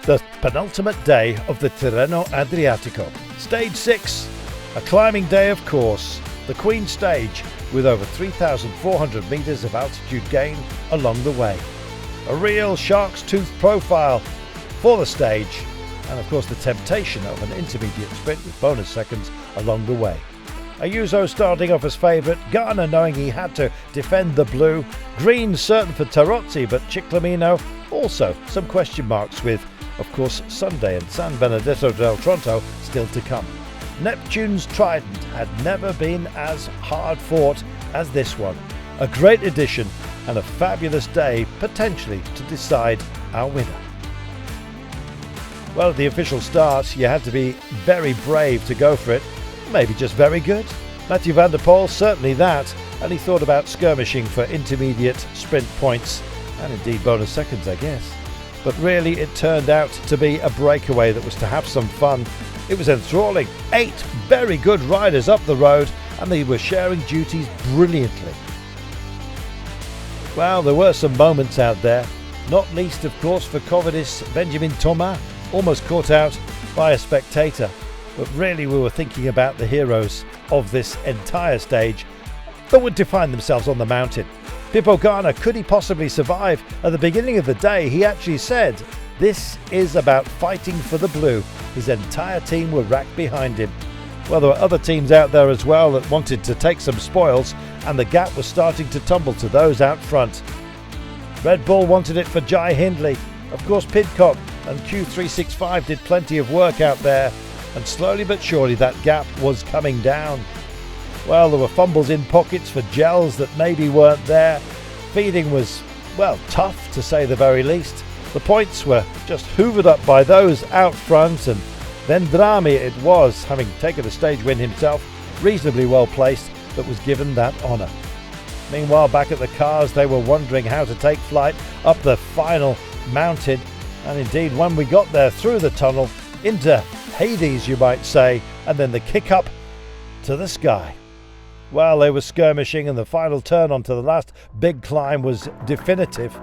The penultimate day of the Tirreno Adriatico. Stage 6, a climbing day of course, the Queen stage with over 3,400 metres of altitude gain along the way. A real shark's tooth profile for the stage, and of course the temptation of an intermediate sprint with bonus seconds along the way. Ayuso starting off as favourite, Garner knowing he had to defend the blue, green certain for Tarozzi, but Ciclamino also some question marks with, of course, Sunday and San Benedetto del Tronto still to come. Neptune's Trident had never been as hard fought as this one. A great addition and a fabulous day potentially to decide our winner. Well, at the official start, you had to be very brave to go for it. Maybe just very good. Mathieu van der Poel, certainly that, and he thought about skirmishing for intermediate sprint points, and indeed bonus seconds, I guess. But really it turned out to be a breakaway that was to have some fun. It was enthralling. 8 very good riders up the road, and they were sharing duties brilliantly. Well, there were some moments out there, not least of course for Covidis Benjamin Thomas, almost caught out by a spectator. But really we were thinking about the heroes of this entire stage that would define themselves on the mountain. Pippo Ganna, could he possibly survive? At the beginning of the day he actually said, this is about fighting for the blue. His entire team were racked behind him. Well, there were other teams out there as well that wanted to take some spoils, and the gap was starting to tumble to those out front. Red Bull wanted it for Jai Hindley. Of course Pidcock and Q365 did plenty of work out there, and slowly but surely that gap was coming down. Well, there were fumbles in pockets for gels that maybe weren't there. Feeding was, well, tough to say the very least. The points were just hoovered up by those out front, and Vendrami it was, having taken a stage win himself, reasonably well placed, that was given that honour. Meanwhile, back at the cars, they were wondering how to take flight up the final mountain, and indeed when we got there through the tunnel into Hades, you might say, and then the kick up to the sky. Well, they were skirmishing, and the final turn onto the last big climb was definitive.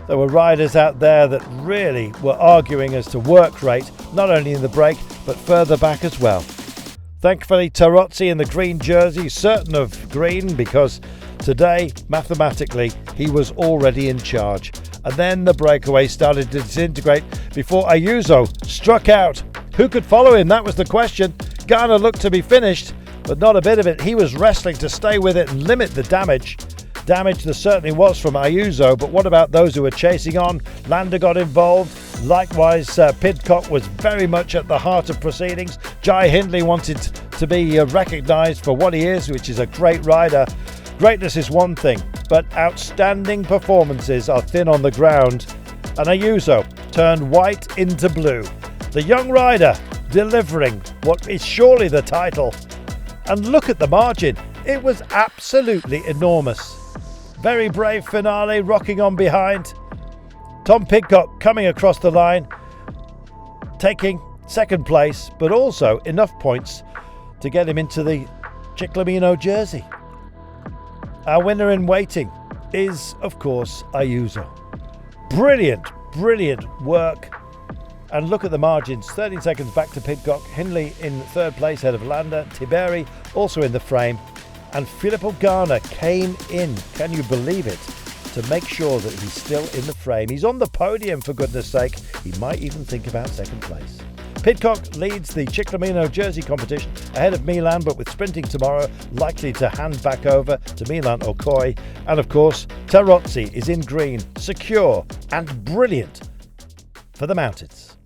There were riders out there that really were arguing as to work rate, not only in the break but further back as well. Thankfully Tarozzi in the green jersey, certain of green, because today mathematically he was already in charge. And then the breakaway started to disintegrate before Ayuso struck out. Who could follow him? That was the question. Garner looked to be finished, but not a bit of it. He was wrestling to stay with it and limit the damage. Damage there certainly was from Ayuso, but what about those who were chasing on? Landa got involved. Likewise, Pidcock was very much at the heart of proceedings. Jai Hindley wanted to be recognised for what he is, which is a great rider. Greatness is one thing, but outstanding performances are thin on the ground. And Ayuso turned white into blue. The young rider delivering what is surely the title. And look at the margin. It was absolutely enormous. Very brave finale, rocking on behind. Tom Pidcock coming across the line, taking second place, but also enough points to get him into the Ciclamino jersey. Our winner in waiting is, of course, Ayuso. Brilliant, brilliant work. And look at the margins, 13 seconds back to Pidcock, Hindley in third place ahead of Landa, Tiberi also in the frame, and Filippo Ganna came in, can you believe it, to make sure that he's still in the frame. He's on the podium, for goodness sake. He might even think about second place. Pidcock leads the Ciclamino jersey competition ahead of Milan, but with sprinting tomorrow, likely to hand back over to Milan Okoi. And of course, Tarozzi is in green, secure and brilliant for the mountains.